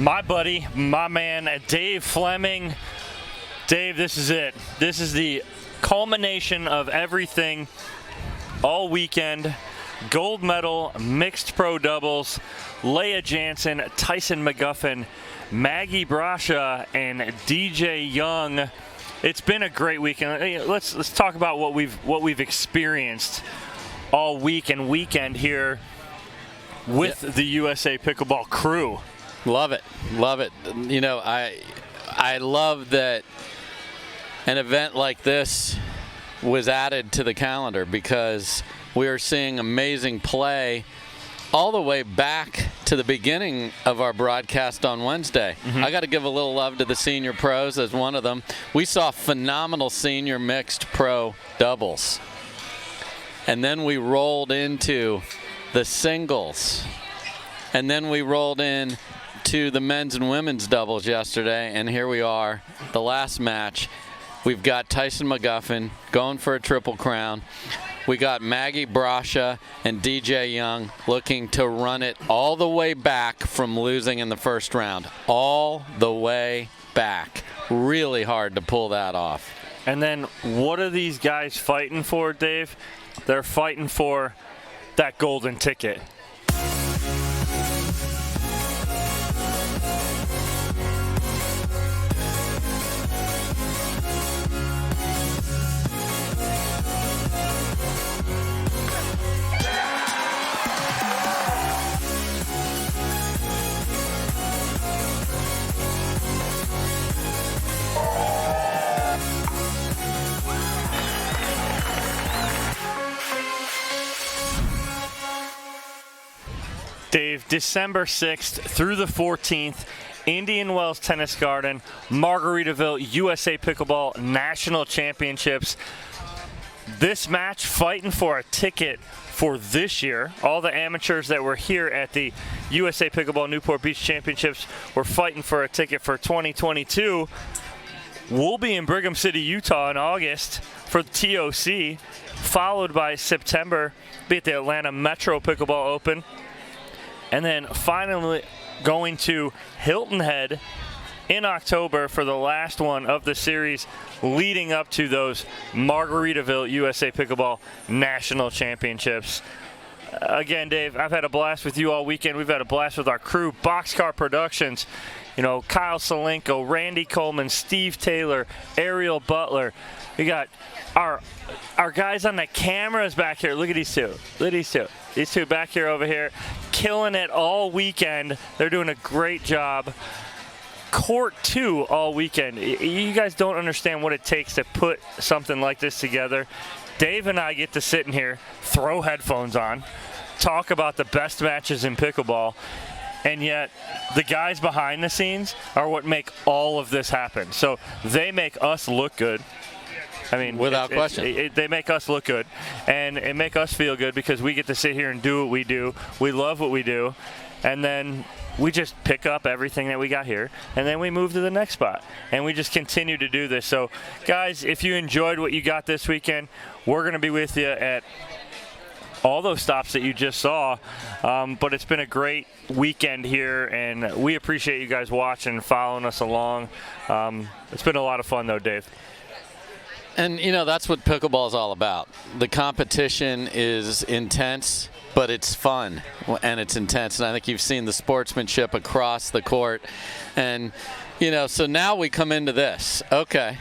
my buddy, my man, Dave Fleming. Dave, this is it. This is the culmination of everything all weekend. Gold medal, mixed pro doubles, Leah Jansen, Tyson McGuffin, Maggie Brascia, and DJ Young. It's been a great weekend. Let's talk about what we've experienced all week and weekend here with the USA Pickleball crew. Love it. You know, I love that an event like this was added to the calendar because we are seeing amazing play all the way back to the beginning of our broadcast on Wednesday. I got to give a little love to the senior pros as one of them. We saw phenomenal senior mixed pro doubles. And then we rolled into the singles. And then we rolled in to the men's and women's doubles yesterday. And here we are, the last match. We've got Tyson McGuffin going for a triple crown. We got Maggie Brascia and DJ Young looking to run it all the way back from losing in the first round. All the way back. Really hard to pull that off. And then what are these guys fighting for, Dave? They're fighting for that golden ticket. Dave, December 6th through the 14th, Indian Wells Tennis Garden, Margaritaville USA Pickleball National Championships. This match fighting for a ticket for this year. All the amateurs that were here at the USA Pickleball Newport Beach Championships were fighting for a ticket for 2022. We'll be in Brigham City, Utah in August for the TOC, followed by September, be at the Atlanta Metro Pickleball Open. And then finally going to Hilton Head in October for the last one of the series leading up to those Margaritaville USA Pickleball National Championships. Again, Dave, I've had a blast with you all weekend. We've had a blast with our crew, Boxcar Productions. You know, Kyle Salenko, Randy Coleman, Steve Taylor, Ariel Butler. We got our guys on the cameras back here. Look at these two. Look at these two. These two back here over here, killing it all weekend. They're doing a great job. Court 2 all weekend. You guys don't understand what it takes to put something like this together. Dave and I get to sit in here, throw headphones on, talk about the best matches in pickleball, and yet the guys behind the scenes are what make all of this happen. So they make us look good. I mean, without question. They make us look good, and it make us feel good because we get to sit here and do what we do. We love what we do, and then we just pick up everything that we got here, and then we move to the next spot, and we just continue to do this. So, guys, if you enjoyed what you got this weekend, we're going to be with you at all those stops that you just saw, but it's been a great weekend here, and we appreciate you guys watching and following us along. It's been a lot of fun, though, Dave. And, you know, that's what pickleball is all about. The competition is intense, but it's fun, and it's intense. And I think you've seen the sportsmanship across the court. And, you know, so now we come into this. Okay,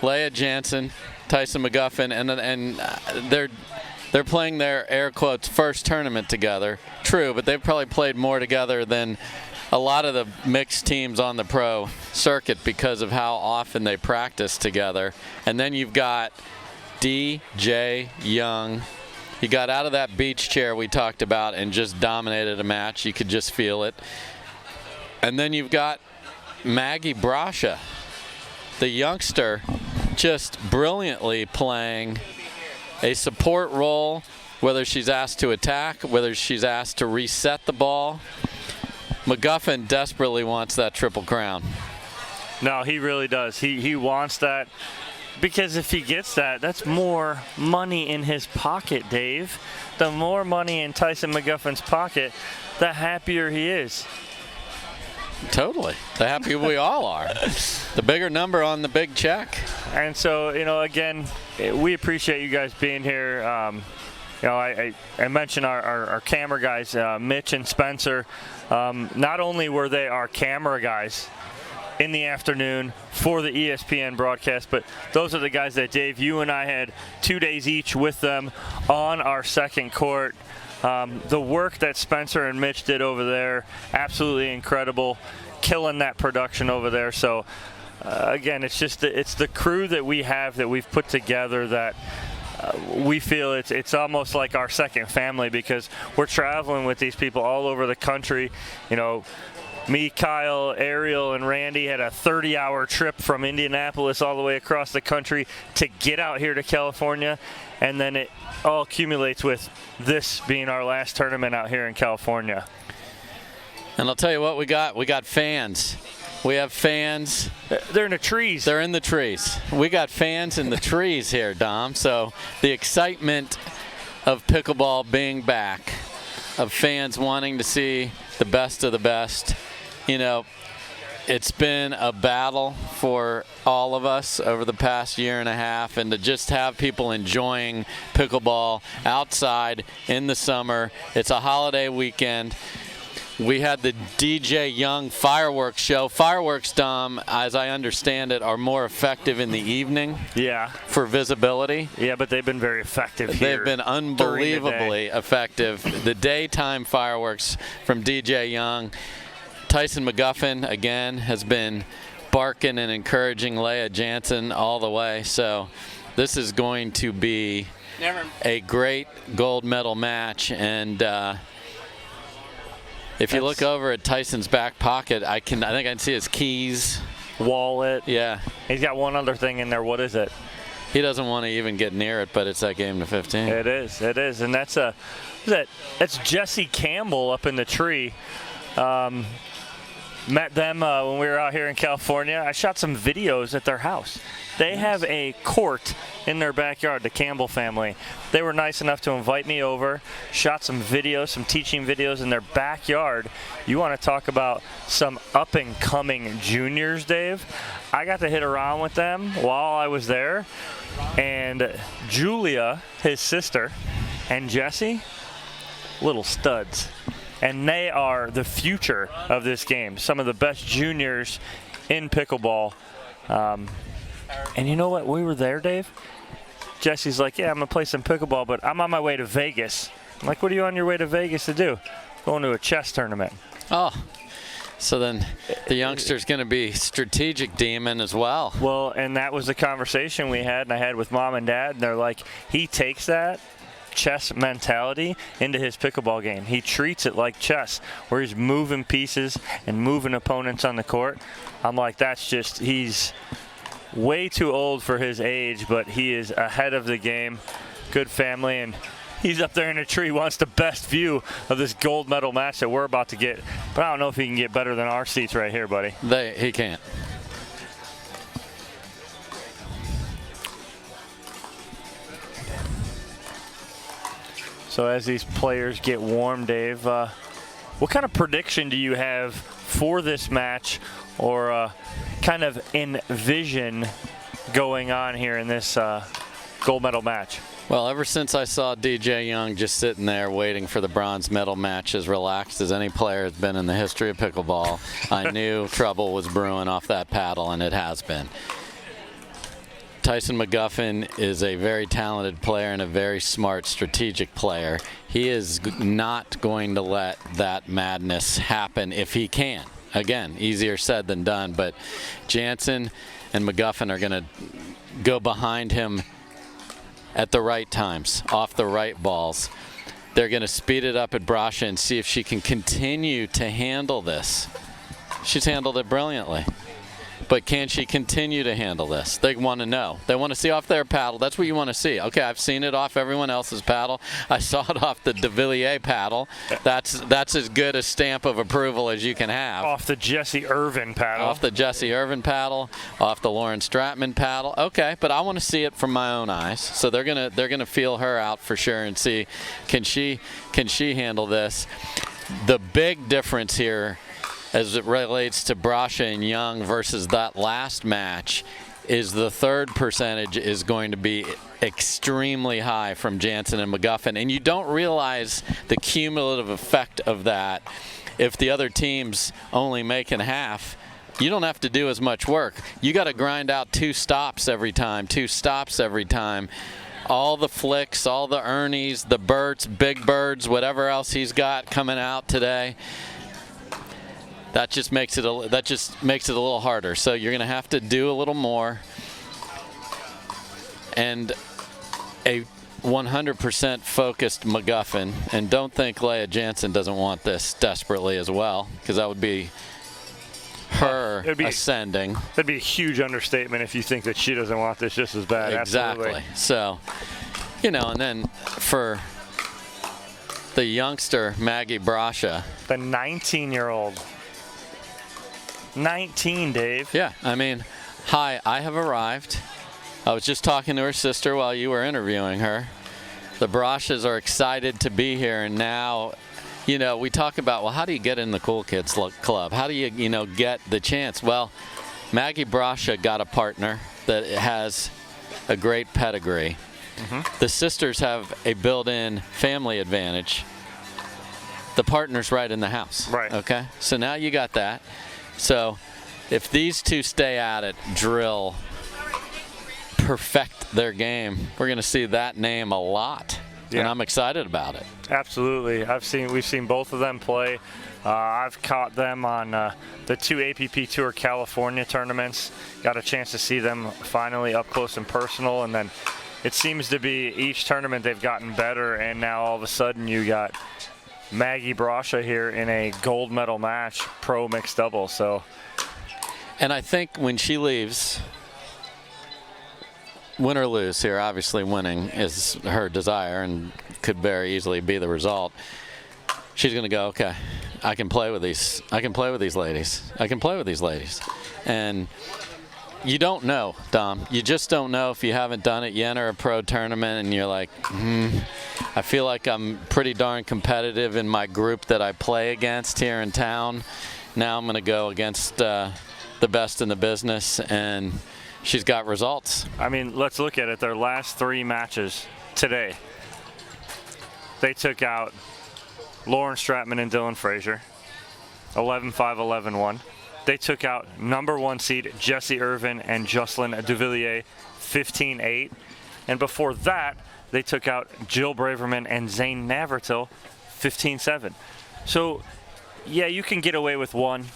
Leah Jansen, Tyson McGuffin, and they're playing their, air quotes, first tournament together. True, but they've probably played more together than a lot of the mixed teams on the pro circuit because of how often they practice together. And then you've got DJ Young. He got out of that beach chair we talked about and just dominated a match. You could just feel it. And then you've got Maggie Brascia, the youngster, just brilliantly playing a support role, whether she's asked to attack, whether she's asked to reset the ball. McGuffin desperately wants that triple crown. No, he really does. He wants that because if he gets that, that's more money in his pocket, Dave. The more money in Tyson McGuffin's pocket, the happier he is. Totally. The happier we all are. The bigger number on the big check. And so, again, we appreciate you guys being here. I mentioned our camera guys, Mitch and Spencer. Not only were they our camera guys in the afternoon for the ESPN broadcast, but those are the guys that, Dave, you and I had 2 days each with them on our second court. The work that Spencer and Mitch did over there, absolutely incredible, killing that production over there. So, again, it's the crew that we have that we've put together that we feel it's almost like our second family, because we're traveling with these people all over the country. Me, Kyle, Ariel, and Randy had a 30-hour trip from Indianapolis all the way across the country to get out here to California, and then it all accumulates with this being our last tournament out here in California. And I'll tell you what we got. We got fans. We have fans. They're in the trees. They're in the trees. We got fans in the trees here, Dom. So the excitement of pickleball being back, of fans wanting to see the best of the best. It's been a battle for all of us over the past year and a half, and to just have people enjoying pickleball outside in the summer. It's a holiday weekend. We had the DJ Young fireworks show. Fireworks, Dom, as I understand it, are more effective in the evening. Yeah. For visibility. Yeah, but they've been very effective here. They've been unbelievably effective. The daytime fireworks from DJ Young. Tyson McGuffin, again, has been barking and encouraging Leah Jansen all the way. So this is going to be a great gold medal match. And if you look over at Tyson's back pocket, I think I can see his keys. Wallet. Yeah. He's got one other thing in there. What is it? He doesn't want to even get near it, but it's that game to 15. It is. And that's Jesse Campbell up in the tree. Met them when we were out here in California. I shot some videos at their house. They have a court in their backyard, the Campbell family. They were nice enough to invite me over, shot some videos, some teaching videos in their backyard. You want to talk about some up-and-coming juniors, Dave? I got to hit around with them while I was there. And Julia, his sister, and Jesse, little studs. And they are the future of this game. Some of the best juniors in pickleball. And you know what? We were there, Dave. Jesse's like, yeah, I'm going to play some pickleball, but I'm on my way to Vegas. I'm like, what are you on your way to Vegas to do? Going to a chess tournament. Oh, so then the youngster's going to be strategic demon as well. Well, and that was the conversation we had, and I had with Mom and Dad, and they're like, he takes that chess mentality into his pickleball game. He treats it like chess, where he's moving pieces and moving opponents on the court. I'm like, he's way too old for his age, but he is ahead of the game. Good family, and he's up there in a tree, wants the best view of this gold medal match that we're about to get. But I don't know if he can get better than our seats right here, buddy. He can't. So as these players get warm, Dave, what kind of prediction do you have for this match, or kind of envision going on here in this gold medal match? Well, ever since I saw DJ Young just sitting there waiting for the bronze medal match, as relaxed as any player has been in the history of pickleball, I knew trouble was brewing off that paddle, and it has been. Tyson McGuffin is a very talented player and a very smart, strategic player. He is not going to let that madness happen if he can. Again, easier said than done, but Jansen and McGuffin are going to go behind him at the right times, off the right balls. They're going to speed it up at Brascia and see if she can continue to handle this. She's handled it brilliantly. But can she continue to handle this? They want to know. They want to see off their paddle. That's what you want to see. Okay, I've seen it off everyone else's paddle. I saw it off the de Villiers paddle. That's as good a stamp of approval as you can have. Off the Jesse Irvin paddle. Off the Jesse Irvin paddle. Off the Lauren Stratman paddle. Okay, but I want to see it from my own eyes. So they're gonna feel her out for sure and see can she handle this. The big difference here as it relates to Brascia and Young versus that last match is the third percentage is going to be extremely high from Jansen and McGuffin. And you don't realize the cumulative effect of that. If the other team's only making half, you don't have to do as much work. You got to grind out 2 stops every time, 2 stops every time. All the flicks, all the Ernies, the Berts, Big Birds, whatever else he's got coming out today. That just makes it a little harder. So you're going to have to do a little more. And a 100% focused McGuffin. And don't think Leah Jansen doesn't want this desperately as well, because that would be her ascending. That'd be a huge understatement if you think that she doesn't want this just as bad. Exactly. Absolutely. So, you know, and then for the youngster, Maggie Brascia. The 19-year-old. 19, Dave. Yeah, I mean, hi, I have arrived. I was just talking to her sister while you were interviewing her. The Brascias are excited to be here, and now, you know, we talk about, well, how do you get in the Cool Kids Club? How do you, you know, get the chance? Well, Maggie Brascia got a partner that has a great pedigree. Mm-hmm. The sisters have a built-in family advantage. The partner's right in the house. Right. Okay? So now you got that. So if these two stay at it, drill, perfect their game, we're going to see that name a lot. Yeah. And I'm excited about it. Absolutely. We've seen both of them play. I've caught them on the 2 APP Tour California tournaments. Got a chance to see them finally up close and personal, and then it seems to be each tournament they've gotten better, and now all of a sudden you got Maggie Brascia here in a gold medal match, pro mixed double. So, and I think when she leaves, win or lose here, obviously winning is her desire and could very easily be the result. She's going to go, okay, I can play with these. I can play with these ladies. I can play with these ladies. And you don't know, Dom. You just don't know if you haven't done it. You enter a pro tournament and you're like, I feel like I'm pretty darn competitive in my group that I play against here in town. Now I'm going to go against the best in the business, and she's got results. I mean, let's look at it. Their last 3 matches today, they took out Lauren Stratman and Dylan Frazier, 11-5, 11-1. They took out number 1 seed Jessie Irvin and Jocelyn Duvillier, 15-8. And before that, they took out Jill Braverman and Zane Navratil, 15-7. So, yeah, you can get away with 1.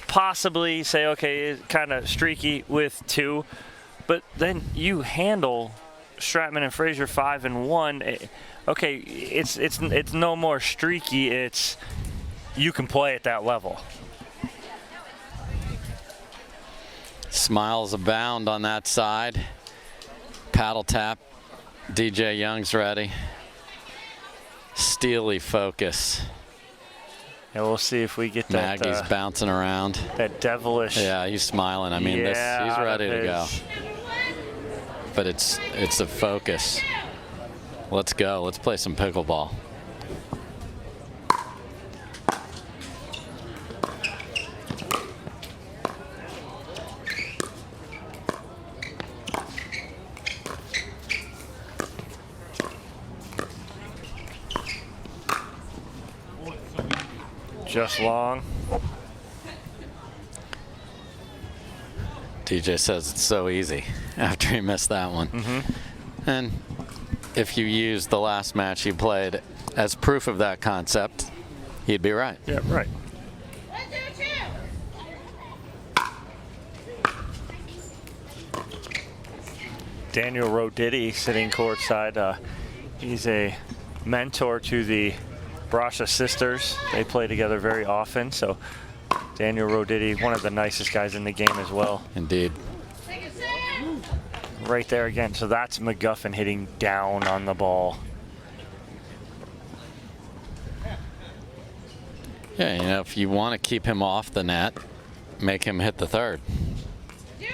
Possibly say, okay, it's kind of streaky with 2. But then you handle Stratman and Frazier 5-1. Okay, it's no more streaky. It's you can play at that level. Smiles abound on that side. Paddle tap. DJ Young's ready. Steely focus. And we'll see if we get that. Maggie's bouncing around. That devilish. Yeah, he's smiling. I mean, yeah, he's ready to go. But it's a focus. Let's go. Let's play some pickleball. Just long. DJ says it's so easy after he missed that one. Mm-hmm. And if you use the last match he played as proof of that concept, he'd be right. Yeah, right. Daniel Roditi sitting courtside. He's a mentor to the Brascia sisters. They play together very often. So Daniel Roditi, one of the nicest guys in the game as well. Indeed. Right there again. So that's McGuffin hitting down on the ball. Yeah, you know, if you want to keep him off the net, make him hit the third.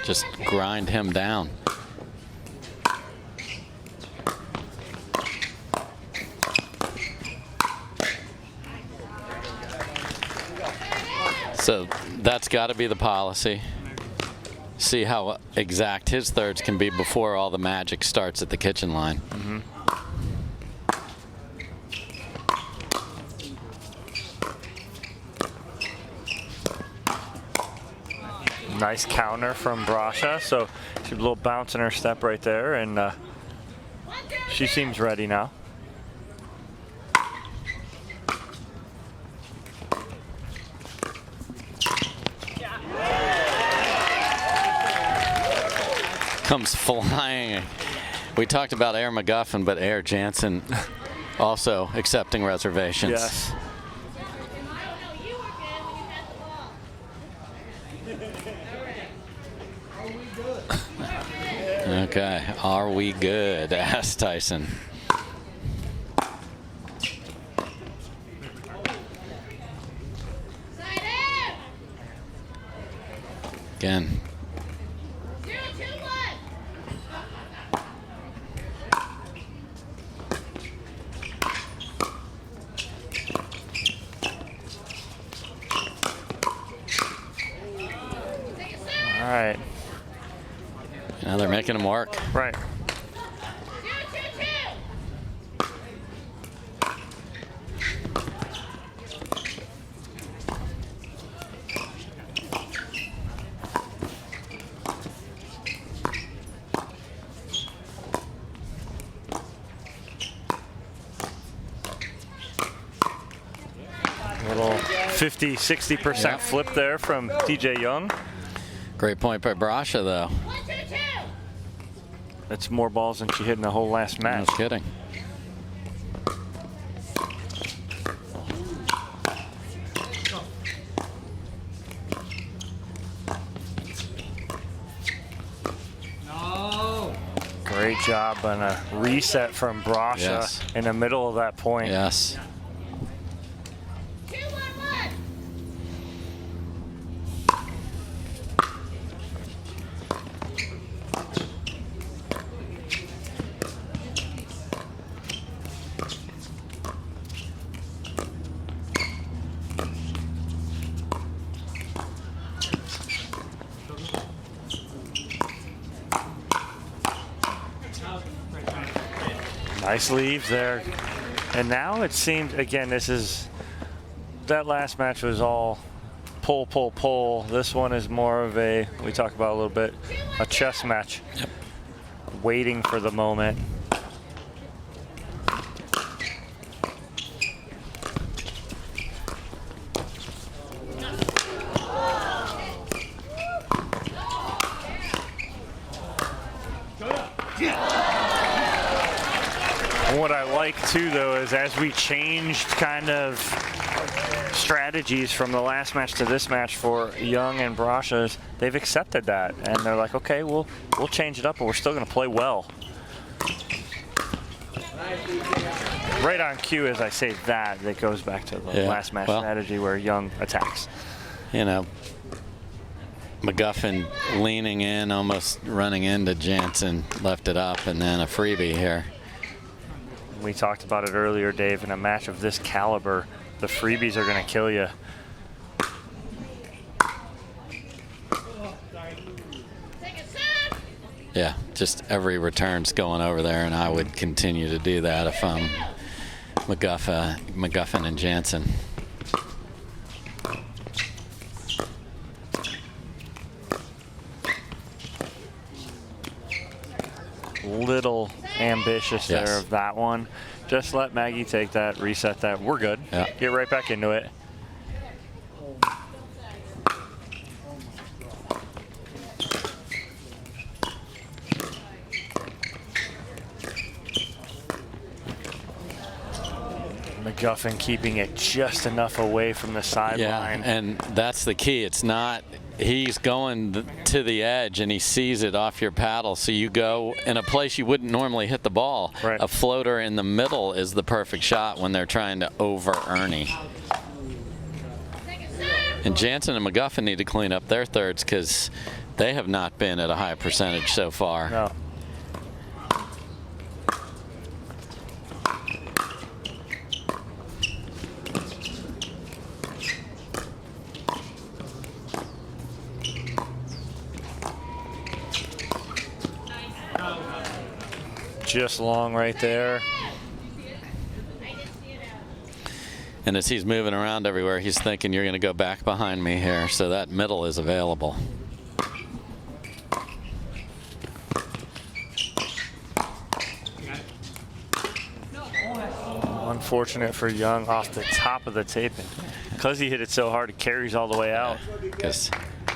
Just grind him down. So that's got to be the policy. See how exact his thirds can be before all the magic starts at the kitchen line. Mm-hmm. Nice counter from Brascia. So she's a little bounce in her step right there, and she seems ready now. Comes flying. We talked about Air McGuffin, but Air Jansen also accepting reservations. Yes. Okay, are we good? Asked Tyson. Again. All right. Now they're making them work. Right. Little 50, 60% flip there from DJ Young. Great point by Brascia, though. That's more balls than she hit in the whole last match. No kidding. Great job on a reset from Brascia in the middle of that point. Yes. Nice leave there. And now it seems, again, that last match was all pull, pull, pull. This one is more of a, we talked about a little bit, a chess match. Yep. Waiting for the moment. What I like too, though, is as we changed kind of strategies from the last match to this match for Young and Brascia, they've accepted that, and they're like, okay, we'll change it up, but we're still going to play well. Right on cue, as I say that goes back to the last match strategy where Young attacks. You know, McGuffin leaning in, almost running into Jansen, left it up, and then a freebie here. We talked about it earlier, Dave. In a match of this caliber, the freebies are going to kill you. Yeah, just every return's going over there, and I would continue to do that if I'm McGuffin and Jansen. Little ambitious there of that one. Just let Maggie take that, reset that. We're good. Yeah. Get right back into it. McGuffin keeping it just enough away from the sideline. Yeah, and that's the key. It's not, he's going to the edge and he sees it off your paddle, so you go in a place you wouldn't normally hit the ball. Right. A floater in the middle is the perfect shot when they're trying to over Ernie. And Jansen and McGuffin need to clean up their thirds because they have not been at a high percentage so far. No. Just long right there. And as he's moving around everywhere, he's thinking you're going to go back behind me here. So that middle is available. Unfortunate for Young off the top of the tape. Because he hit it so hard, it carries all the way out. Because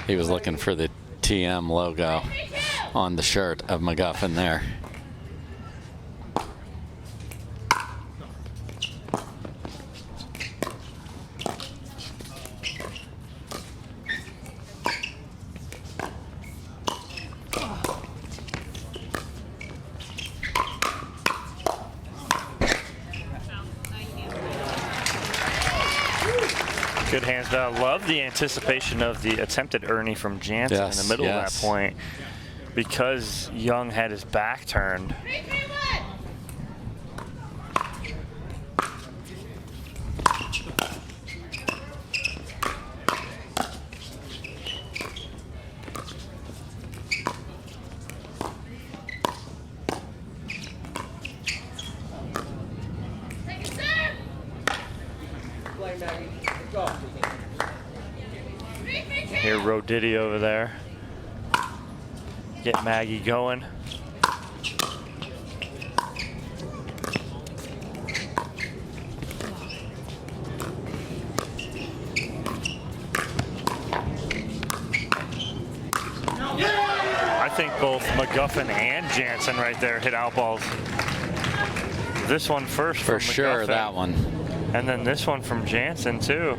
he was looking for the TM logo on the shirt of McGuffin there. Good hands down. Love the anticipation of the attempted Ernie from Jansen in the middle of that point, because Young had his back turned. Here, Roditi over there. Get Maggie going. I think both McGuffin and Jansen right there hit out balls. This one first for from sure, McGuffin, that one. And then this one from Jansen too.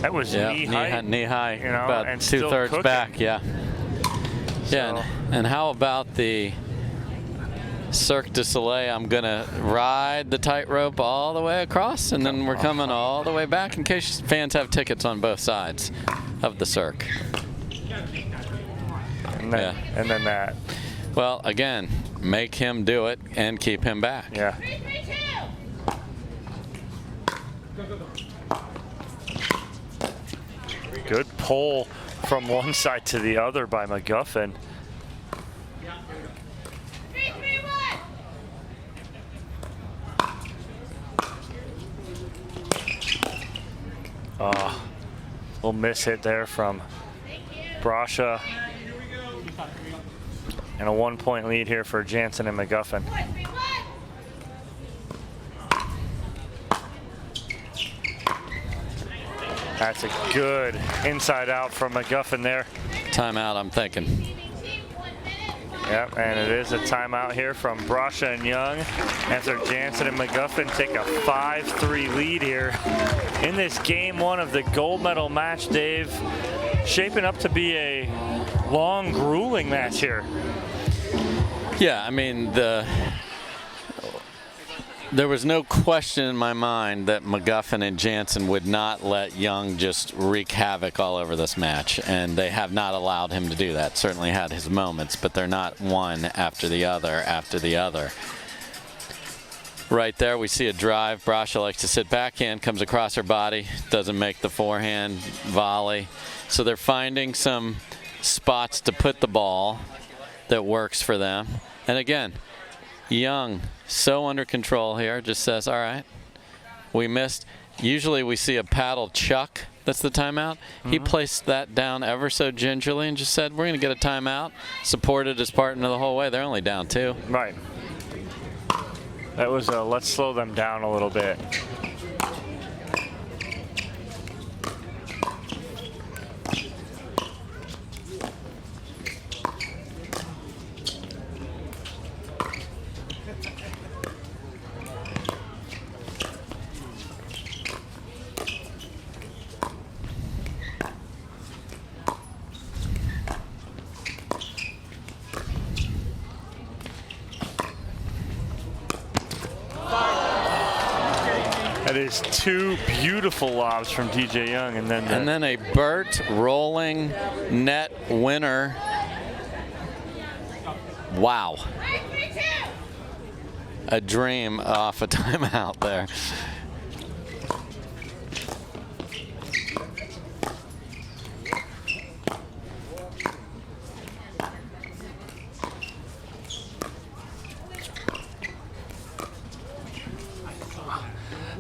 That was knee high, you know, about and 2/3 back, yeah. So. Yeah, and how about the Cirque du Soleil? I'm gonna ride the tightrope all the way across, and then we're coming all the way back in case fans have tickets on both sides of the Cirque. And then, and then that. Well, again, make him do it and keep him back. Yeah. Good pull from one side to the other by McGuffin. Little miss hit there from Brascia. And a 1-point lead here for Jansen and McGuffin. That's a good inside out from McGuffin there. Timeout, I'm thinking. Yep, and it is a timeout here from Brascia and Young after Jansen and McGuffin take a 5-3 lead here in this game one of the gold medal match, Dave. Shaping up to be a long, grueling match here. Yeah, I mean, there was no question in my mind that McGuffin and Jansen would not let Young just wreak havoc all over this match, and they have not allowed him to do that. Certainly had his moments, but they're not one after the other after the other. Right there, we see a drive. Brascia likes to sit backhand, comes across her body, doesn't make the forehand volley. So they're finding some spots to put the ball that works for them. And again, Young, so under control here, just says, all right, we missed. Usually we see a paddle chuck. That's the timeout. He placed that down ever so gingerly and just said, we're going to get a timeout. Supported his partner the whole way. They're only down 2. Right. That was a let's slow them down a little bit. That is 2 beautiful lobs from DJ Young, and then a Burt rolling net winner. Wow. A dream off a timeout there.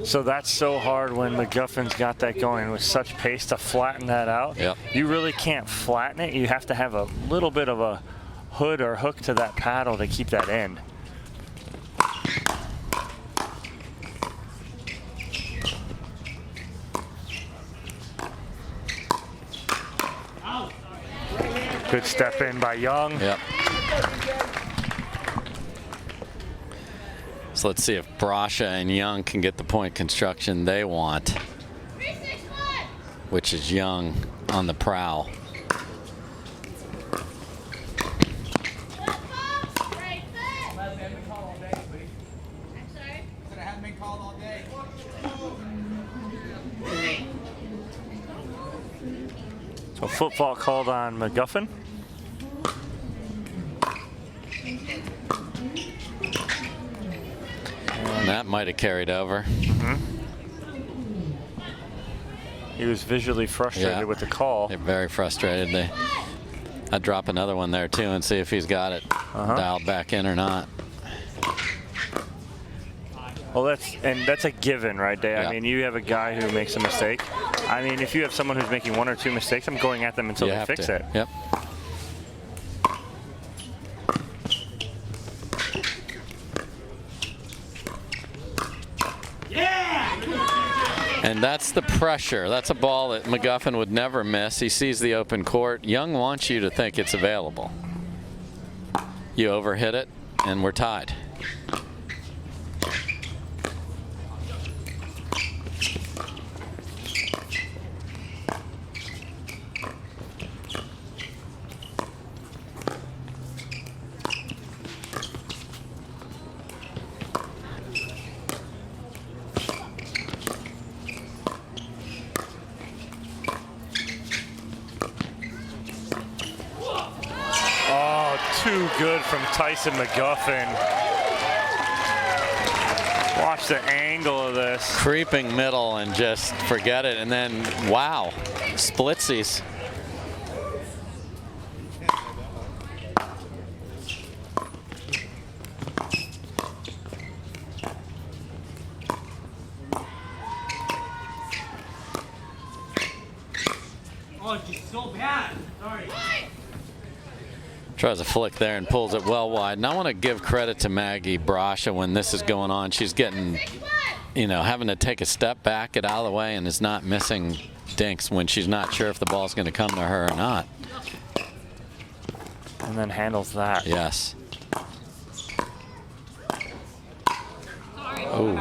So that's so hard when McGuffin's got that going with such pace to flatten that out. Yep. You really can't flatten it. You have to have a little bit of a hood or hook to that paddle to keep that in. Good step in by Young. Yep. So let's see if Brascia and Young can get the point construction they want, which is Young on the prowl. So football called on McGuffin. And that might have carried over. He was visually frustrated with the call. They're very frustrated. I'd drop another one there too and see if he's got it dialed back in or not. Well, that's a given right there. Yeah. I mean, you have a guy who makes a mistake. I mean, if you have someone who's making 1 or 2 mistakes, I'm going at them until they fix it. Yep. And that's the pressure. That's a ball that McGuffin would never miss. He sees the open court. Young wants you to think it's available. You overhit it, and we're tied. Too good from Tyson McGuffin. Watch the angle of this. Creeping middle and just forget it. And then, wow, splitsies. Oh, she's so bad. Sorry. Tries a flick there and pulls it well wide. And I want to give credit to Maggie Brascia when this is going on. She's getting, having to take a step back, get out of the way, and is not missing dinks when she's not sure if the ball's going to come to her or not. And then handles that. Yes. Oh.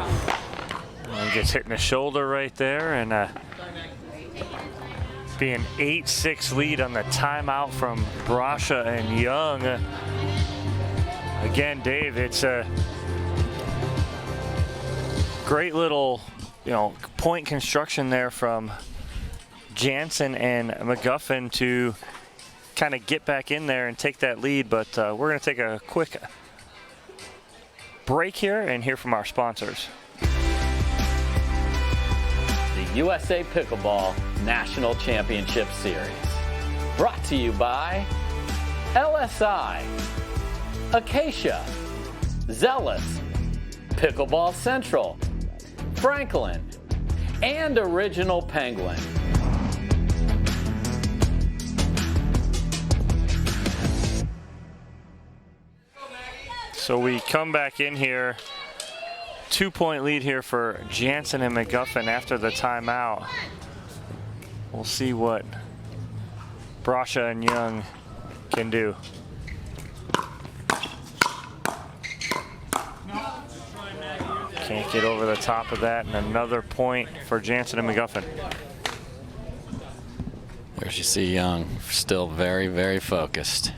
He gets hit in the shoulder right there, and be an 8-6 lead on the timeout from Brascia and Young. Again, Dave, it's a great little, point construction there from Jansen and McGuffin to kind of get back in there and take that lead. But we're going to take a quick break here and hear from our sponsors. The USA Pickleball National Championship Series. Brought to you by LSI, Acacia, Zealous, Pickleball Central, Franklin, and Original Penguin. So we come back in here. 2-point lead here for Jansen and McGuffin after the timeout. We'll see what Brascia and Young can do. Can't get over the top of that, and another point for Jansen and McGuffin. There's you see Young, still very, very focused.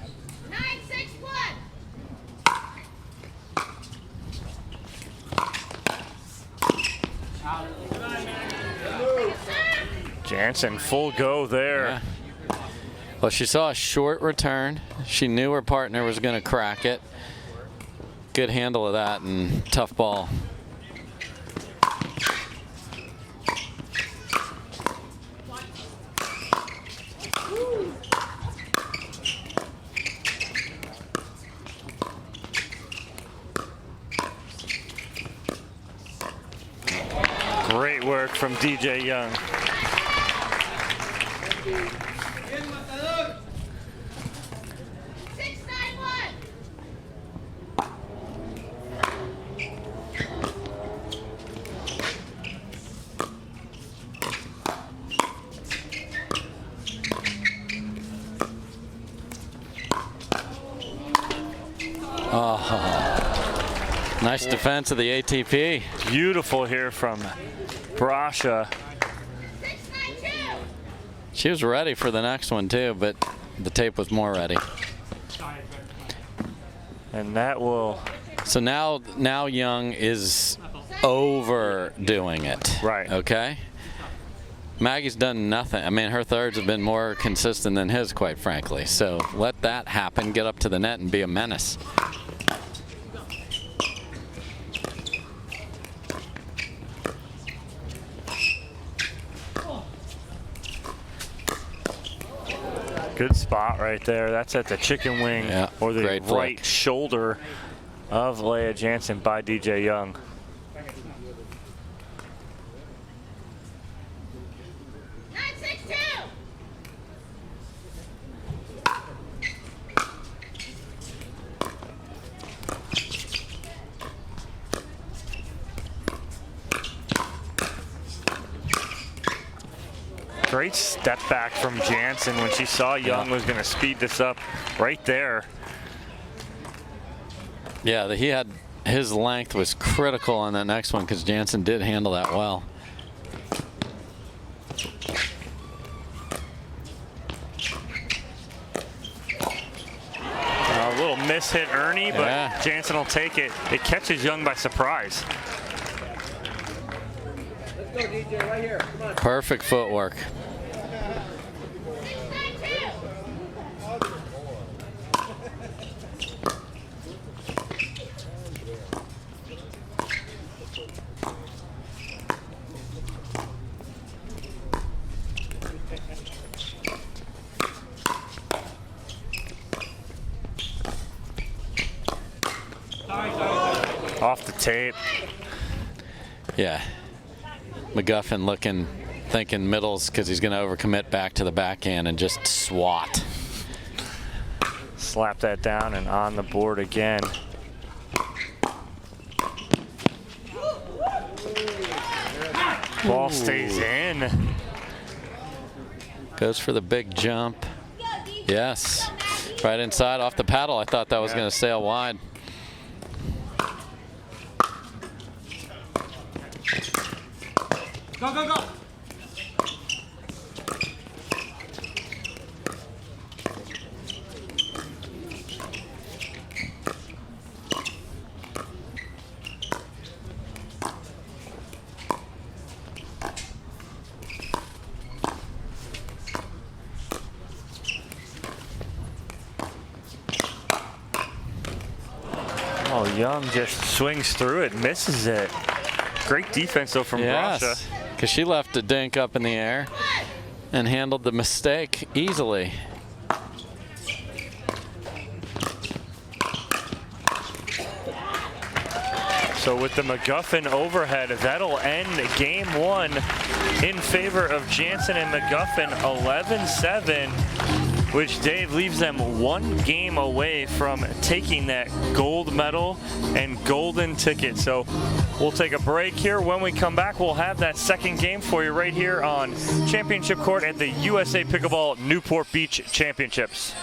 Jansen full go there. Yeah. Well, she saw a short return. She knew her partner was going to crack it. Good handle of that and tough ball. from DJ Young. Oh, nice defense of the ATP. Beautiful here from Brascia. She was ready for the next one too, but the tape was more ready. And that will... So now Young is overdoing it. Right. Okay? Maggie's done nothing. I mean, her thirds have been more consistent than his, quite frankly. So let that happen, get up to the net and be a menace. Good spot right there. That's at the chicken wing or the right flick. Shoulder of Leah Jansen by DJ Young. Great step back from Jansen when she saw Young was going to speed this up right there. Yeah, he had his length was critical on that next one because Jansen did handle that well. A little miss hit Ernie, but Jansen will take it. It catches Young by surprise. Let's go, DJ, right here. Come on. Perfect footwork. Off the tape. Yeah. McGuffin looking, thinking middles because he's going to overcommit back to the backhand and just swat. Slap that down and on the board again. Ball stays in. Goes for the big jump. Yes. Right inside off the paddle. I thought that was going to sail wide. Go, go, go. Oh, Young just swings through it, misses it. Great defense, though, from Brascia. Because she left a dink up in the air and handled the mistake easily. So with the McGuffin overhead, that'll end game one in favor of Jansen and McGuffin, 11-7. Which, Dave, leaves them one game away from taking that gold medal and golden ticket. So we'll take a break here. When we come back, we'll have that second game for you right here on Championship Court at the USA Pickleball Newport Beach Championships.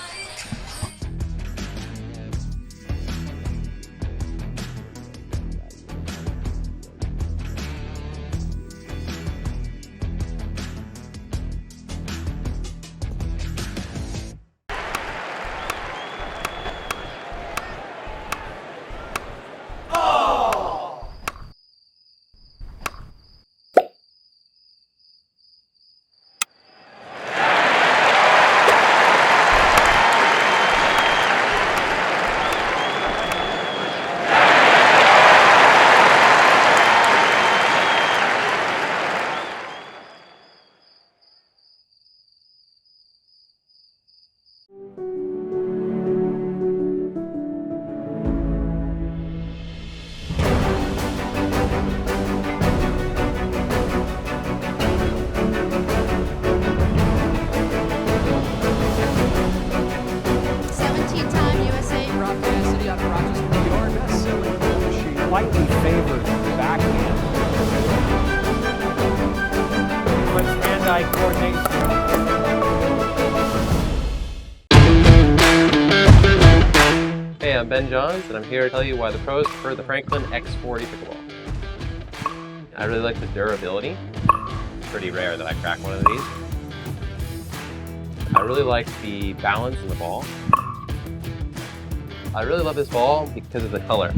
slightly favored backhand. Much hand-eye coordination. Hey, I'm Ben Johns, and I'm here to tell you why the pros prefer the Franklin X40 Pickleball. I really like the durability. It's pretty rare that I crack one of these. I really like the balance in the ball. I really love this ball because of the color.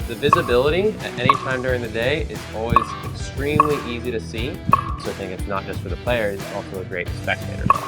The visibility at any time during the day is always extremely easy to see, so I think it's not just for the players, it's also a great spectator ball.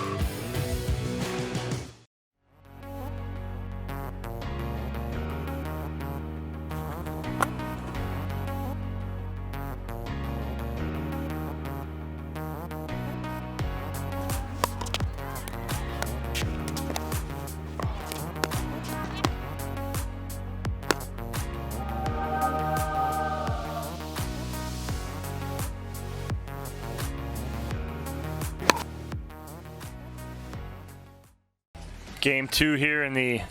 Game 2 here in the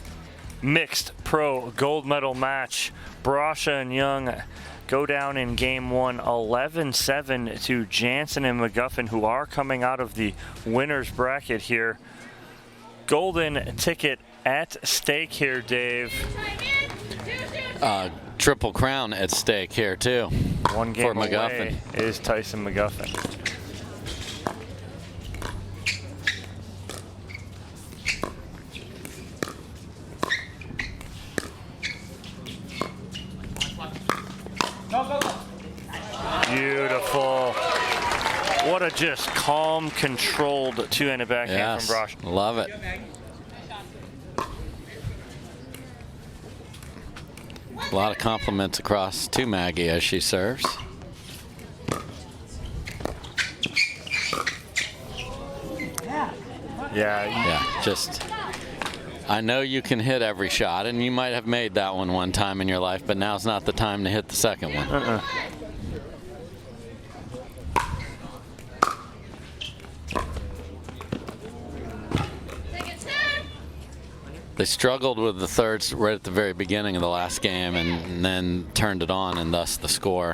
mixed pro gold medal match. Brascia and Young go down in game 1 11-7 to Jansen and McGuffin, who are coming out of the winner's bracket here. Golden ticket at stake here, Dave. Triple crown at stake here too. One game for McGuffin. away is Tyson McGuffin. Beautiful. What a just calm, controlled two-handed backhand from Brascia. Love it. A lot of compliments across to Maggie as she serves. Yeah, just, I know you can hit every shot, and you might have made that one time in your life, but now's not the time to hit the second one. They struggled with the thirds right at the very beginning of the last game and then turned it on, and thus the score.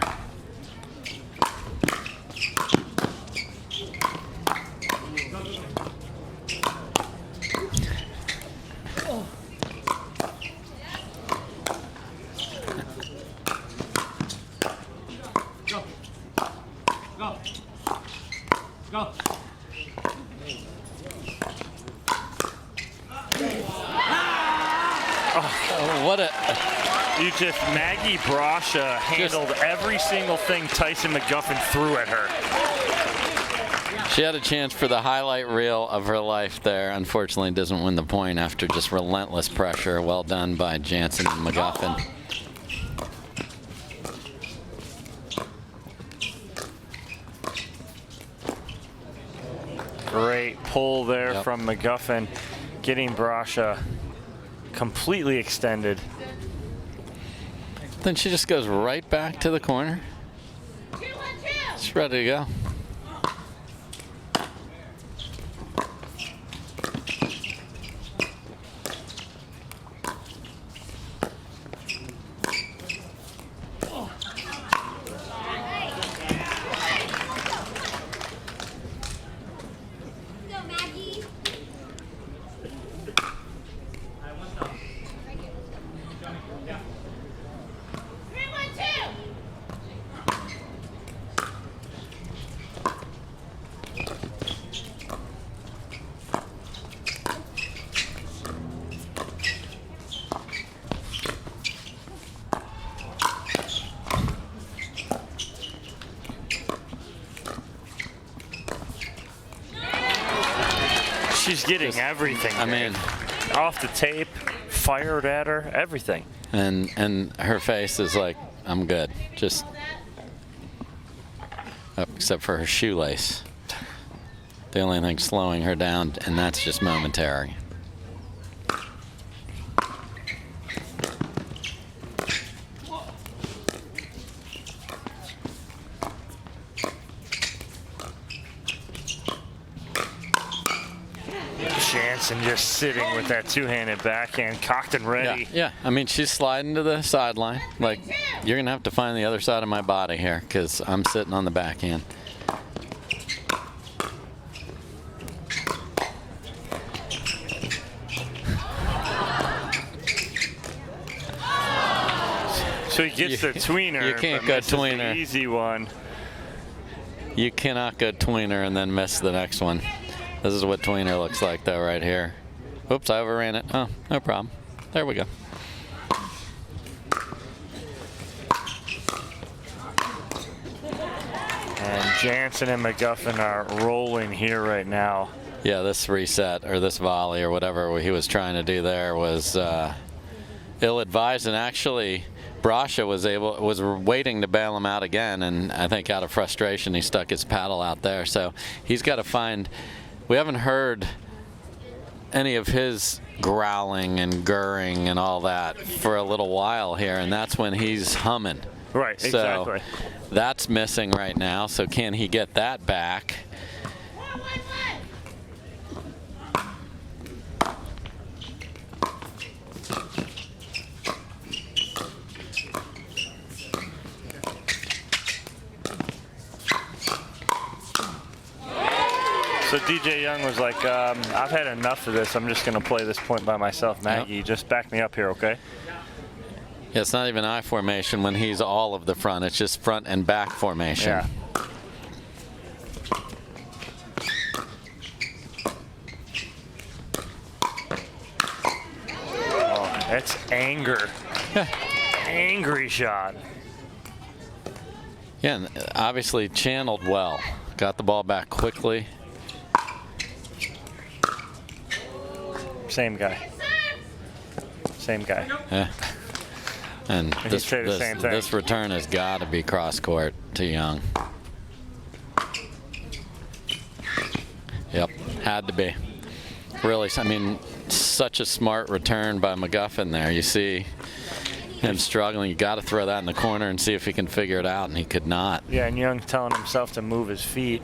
Maggie Brascia handled every single thing Tyson McGuffin threw at her. She had a chance for the highlight reel of her life there. Unfortunately, doesn't win the point after just relentless pressure. Well done by Jansen and McGuffin. Great pull there from McGuffin, getting Brascia completely extended. Then she just goes right back to the corner. She's ready to go. She's getting everything. I mean, off the tape, fired at her, everything. And her face is like, I'm good. Just except for her shoelace. The only thing slowing her down, and that's just momentary. Jansen just sitting with that two-handed backhand, cocked and ready. Yeah. I mean, she's sliding to the sideline. Like, you're going to have to find the other side of my body here because I'm sitting on the backhand. So he gets the tweener. You can't go tweener. The easy one. You cannot go tweener and then miss the next one. This is what tweener looks like, though, right here. Oops, I overran it. Oh, no problem. There we go. And Jansen and McGuffin are rolling here right now. Yeah, this reset or this volley or whatever he was trying to do there was ill-advised, and actually Brascia was waiting to bail him out again, and I think out of frustration he stuck his paddle out there. So he's got to find. We haven't heard any of his growling and gurring and all that for a little while here, and that's when he's humming. Right, exactly. So that's missing right now. So can he get that back? So DJ Young was like, I've had enough of this. I'm just going to play this point by myself. Maggie, just back me up here, okay? Yeah, it's not even I formation when he's all of the front. It's just front and back formation. Yeah. Oh, that's anger. Angry shot. Yeah, and obviously channeled well. Got the ball back quickly. Same guy. Same guy. Yeah. And He'd say the same thing. This return has got to be cross court to Young. Yep, had to be. Really, I mean, such a smart return by McGuffin there. You see him struggling. You got to throw that in the corner and see if he can figure it out, and he could not. Yeah, and Young telling himself to move his feet.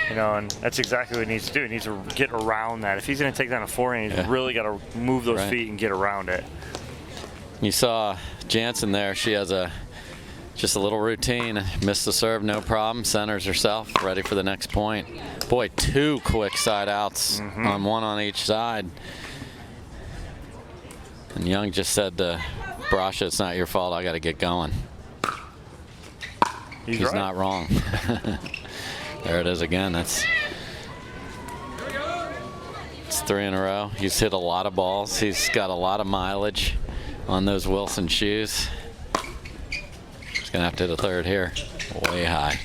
You know, and that's exactly what he needs to do. He needs to get around that. If he's going to take down a forehand, he's really got to move those feet and get around it. You saw Jansen there. She has just a little routine. Missed the serve, no problem. Centers herself, ready for the next point. Boy, 2 quick side outs on one on each side. And Young just said to Brascia, it's not your fault. I got to get going. He's right. not wrong. There it is again. It's 3 in a row. He's hit a lot of balls. He's got a lot of mileage on those Wilson shoes. He's going to have to hit a third here. Way high.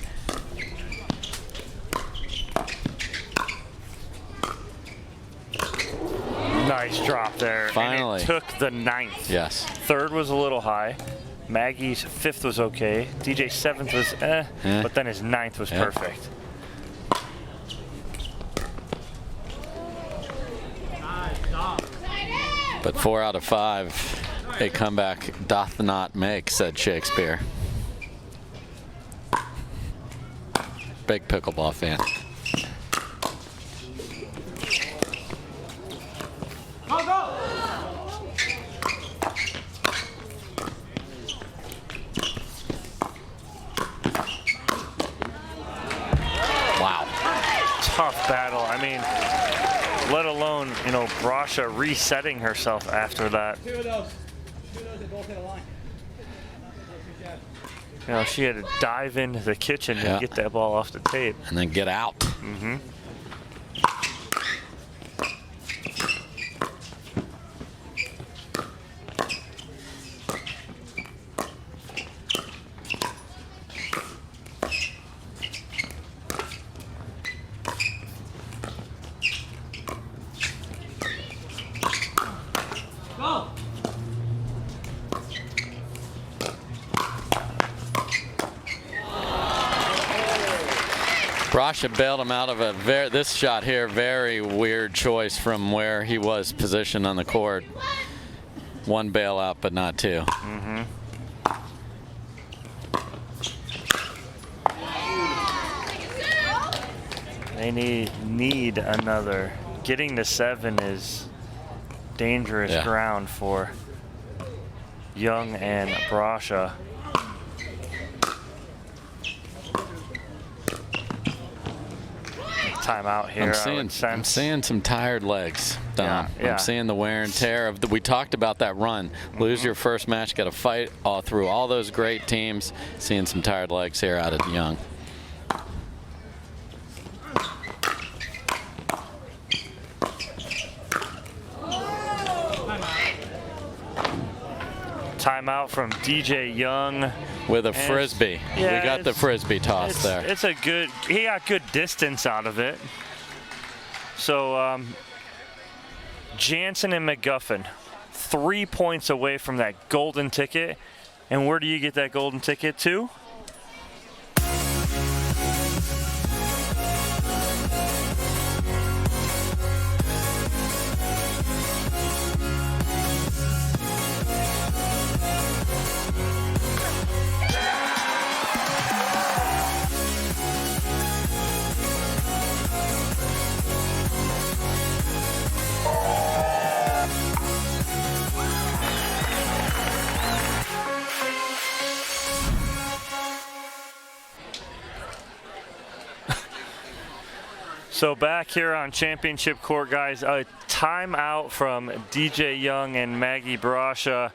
Nice drop there. Finally. And it took the 9th. Yes. Third was a little high. Maggie's 5th was okay. DJ's 7th was but then his 9th was perfect. But 4 out of 5, a comeback doth not make, said Shakespeare. Big pickleball fan. Wow. Tough battle. I mean, let alone, you know, Brascia resetting herself after that. 2 of those. 2 of those, they both hit a line. You know, she had to dive into the kitchen and get that ball off the tape. And then get out. Mm-hmm. Brascia bailed him out of this shot here, very weird choice from where he was positioned on the court. 1 bailout, but not 2. Mm-hmm. They need another getting to 7 is dangerous ground for Young and Brascia. Timeout here. I'm seeing some tired legs, Dom. I'm seeing the wear and tear of we talked about that run. Lose your first match, got to fight all through all those great teams. Seeing some tired legs here out of Young. Timeout from DJ Young with a frisbee. Yeah, we got the frisbee toss there. It's a good. He got good distance out of it. So Jansen and McGuffin, 3 points away from that golden ticket. And where do you get that golden ticket to? So back here on championship court, guys, a timeout from DJ Young and Maggie Brascia.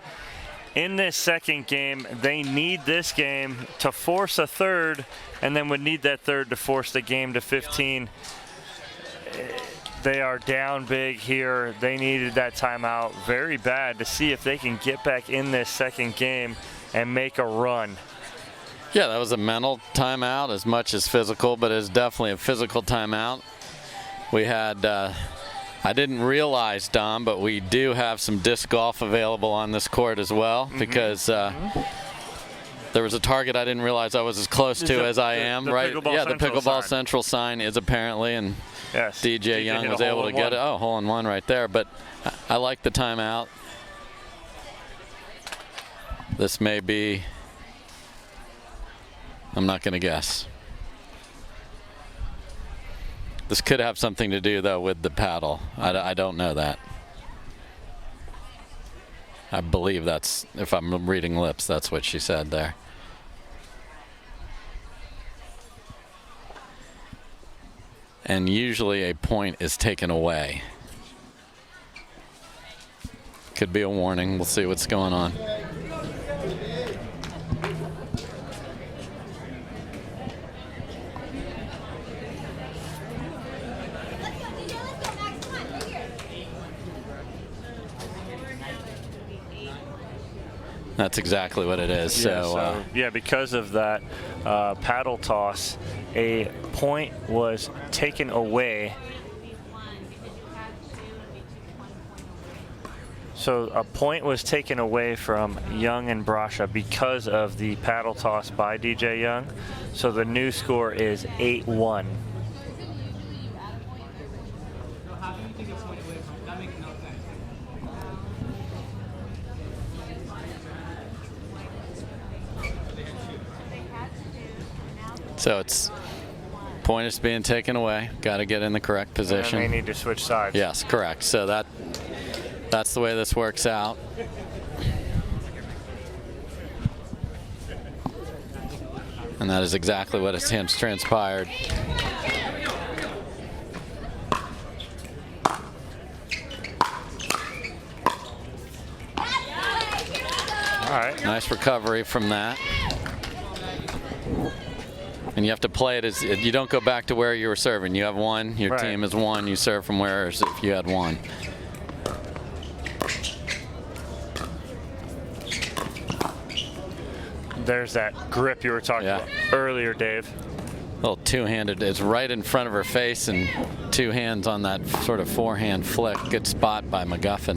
In this second game, they need this game to force a third, and then would need that third to force the game to 15. They are down big here. They needed that timeout very bad to see if they can get back in this second game and make a run. Yeah, that was a mental timeout as much as physical, but it's definitely a physical timeout. We had, I didn't realize, Dom, but we do have some disc golf available on this court as well, because there was a target I didn't realize I was as close to as I am, right? Yeah, the Pickleball Central sign is apparently, and yes, DJ Young was able to get it. Oh, hole in one right there, but I like the timeout. This may be, I'm not going to guess. This could have something to do, though, with the paddle. I don't know that. I believe that's, if I'm reading lips, that's what she said there. And usually a point is taken away. Could be a warning. We'll see what's going on. That's exactly what it is. Yeah, yeah, because of that paddle toss, a point was taken away. So a point was taken away from Young and Brascia because of the paddle toss by DJ Young. So the new score is 8-1. So it's point is being taken away. Got to get in the correct position. And they need to switch sides. Yes, correct. So that's the way this works out. And that is exactly what has transpired. All right. Nice recovery from that. And you have to play it as, you don't go back to where you were serving. You have one, your team is one, you serve from where as if you had one. There's that grip you were talking about earlier, Dave. Little two-handed, it's right in front of her face, and two hands on that sort of forehand flick. Good spot by McGuffin.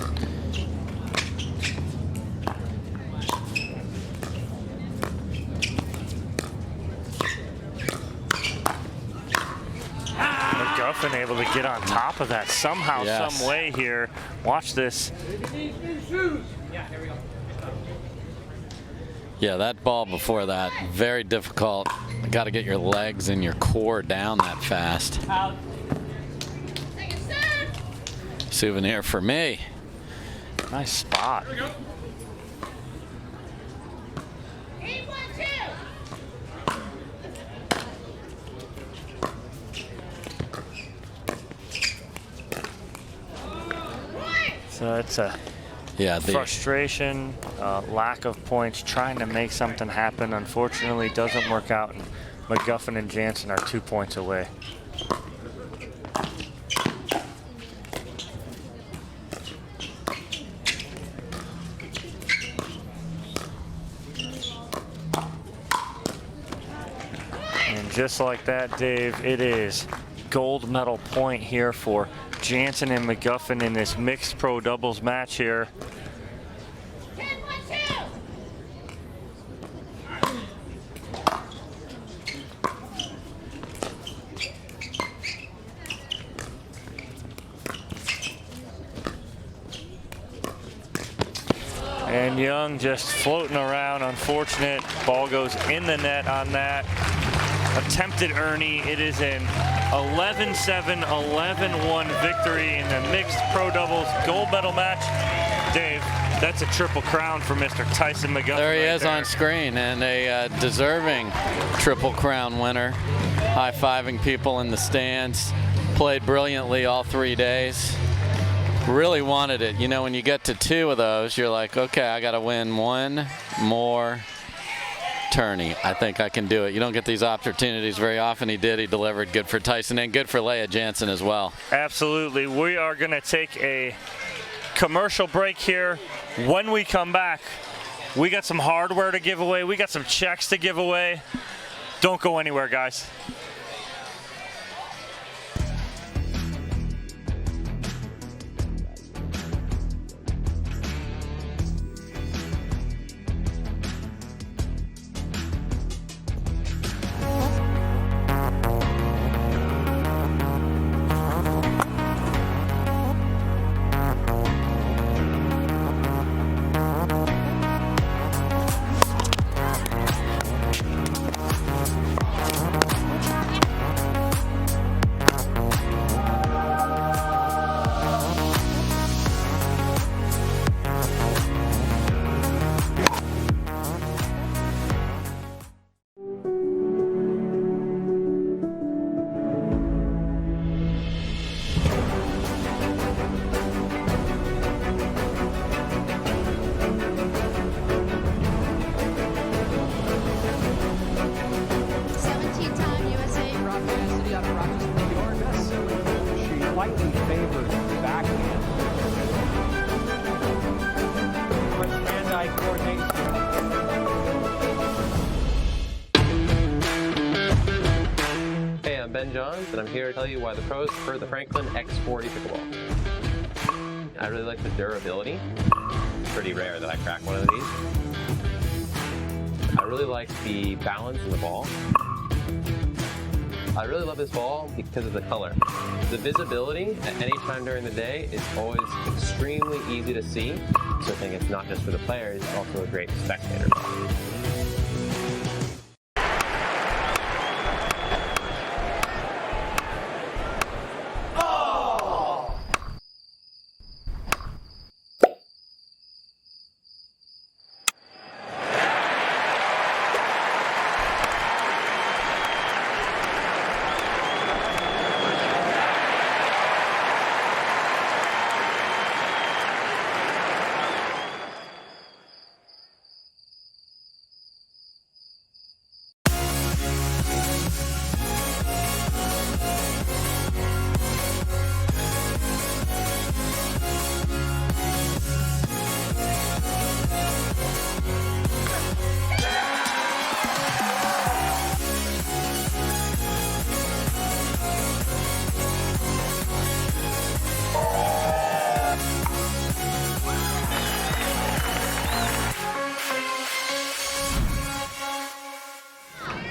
McGuffin able to get on top of that somehow, some way here. Watch this. Yeah, that ball before that, very difficult. Got to get your legs and your core down that fast. Souvenir for me. Nice spot. So it's a frustration, lack of points, trying to make something happen. Unfortunately, doesn't work out. And McGuffin and Jansen are 2 points away. And just like that, Dave, it is gold medal point here for Jansen and McGuffin in this mixed pro doubles match here. And Young just floating around, unfortunate. Ball goes in the net on that. Attempted Ernie. It is an 11-7, 11-1 victory in the mixed pro doubles gold medal match. Dave, that's a triple crown for Mr. Tyson McGuffin. There he is on screen, and a deserving triple crown winner. High-fiving people in the stands. Played brilliantly all 3 days. Really wanted it. You know, when you get to 2 of those, you're like, okay, I got to win one more tourney. I think I can do it. You don't get these opportunities very often. He did. He delivered. Good for Tyson and good for Leah Jansen as well. Absolutely. We are going to take a commercial break here. When we come back, we got some hardware to give away. We got some checks to give away. Don't go anywhere, guys. Slightly favored backhand. Hand-eye coordination. Hey, I'm Ben Johns, and I'm here to tell you why the pros prefer the Franklin X40 Pickleball. I really like the durability. It's pretty rare that I crack one of these. I really like the balance in the ball. I really love this ball because of the color. The visibility at any time during the day is always extremely easy to see. So I think it's not just for the players, it's also a great spectator ball.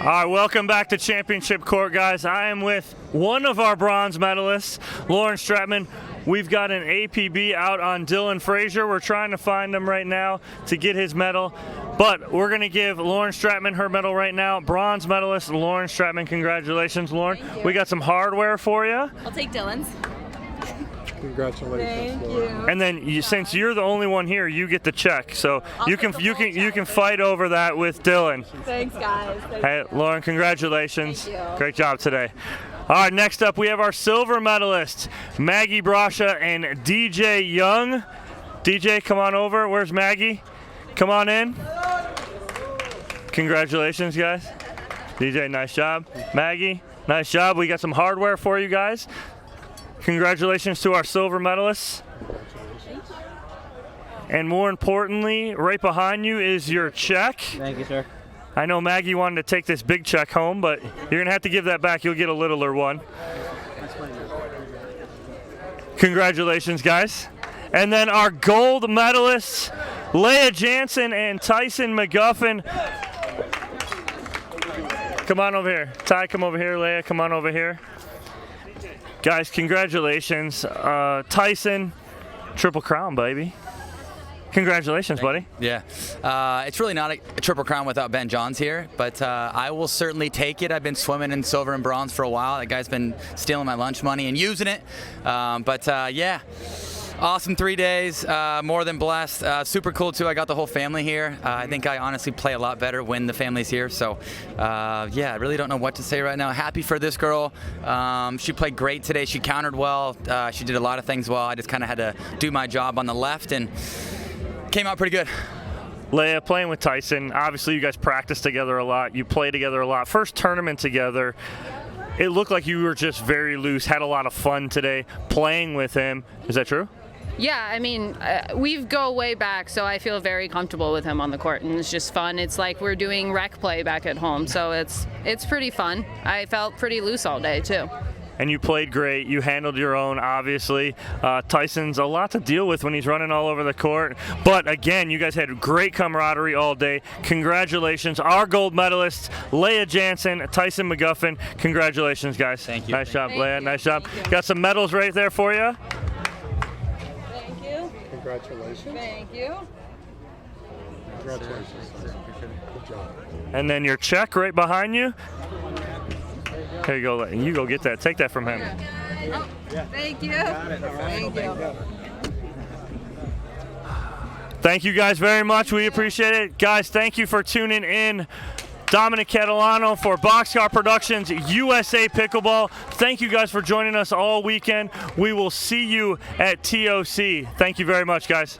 All right, welcome back to Championship Court, guys. I am with one of our bronze medalists, Lauren Stratman. We've got an APB out on Dylan Frazier. We're trying to find him right now to get his medal. But we're going to give Lauren Stratman her medal right now. Bronze medalist Lauren Stratman, congratulations, Lauren. Thank you. We got some hardware for you. I'll take Dylan's. Congratulations. Thank you. And then since you're the only one here, you get the check. So you can fight over that with Dylan. Thanks, guys. Hey, Lauren, congratulations. Thank you. Great job today. All right, next up we have our silver medalists, Maggie Brascia and DJ Young. DJ, come on over. Where's Maggie? Come on in. Congratulations, guys. DJ, nice job. Maggie, nice job. We got some hardware for you guys. Congratulations to our silver medalists. And more importantly, right behind you is your check. Thank you, sir. I know Maggie wanted to take this big check home, but you're going to have to give that back. You'll get a littler one. Congratulations, guys. And then our gold medalists, Leah Jansen and Tyson McGuffin. Come on over here. Ty, come over here. Leah, come on over here. Guys, congratulations. Tyson, Triple Crown, baby. Congratulations, buddy. Yeah. It's really not a Triple Crown without Ben Johns here, but I will certainly take it. I've been swimming in silver and bronze for a while. That guy's been stealing my lunch money and using it. Yeah. Awesome 3 days, more than blessed. Super cool too. I got the whole family here. I think I honestly play a lot better when the family's here. So yeah, I really don't know what to say right now. Happy for this girl. She played great today. She countered well. She did a lot of things well. I just kind of had to do my job on the left and came out pretty good. Leah, playing with Tyson, obviously you guys practice together a lot. You play together a lot. First tournament together. It looked like you were just very loose, had a lot of fun today playing with him. Is that true? Yeah, I mean, we go way back, so I feel very comfortable with him on the court, and it's just fun. It's like we're doing rec play back at home, so it's pretty fun. I felt pretty loose all day, too. And you played great. You handled your own, obviously. Tyson's a lot to deal with when he's running all over the court. But again, you guys had great camaraderie all day. Congratulations. Our gold medalists, Leah Jansen, Tyson McGuffin. Congratulations, guys. Thank you. Nice job, Leah. Nice job. Got some medals right there for you. Thank you. Congratulations. Thank you. Congratulations. Good job. And then your check right behind you. Here you go. You go get that. Take that from him. Oh, thank you. Thank you. Thank you guys very much. We appreciate it. Guys, thank you for tuning in. Dominic Catalano for Boxcar Productions, USA Pickleball. Thank you guys for joining us all weekend. We will see you at TOC. Thank you very much, guys.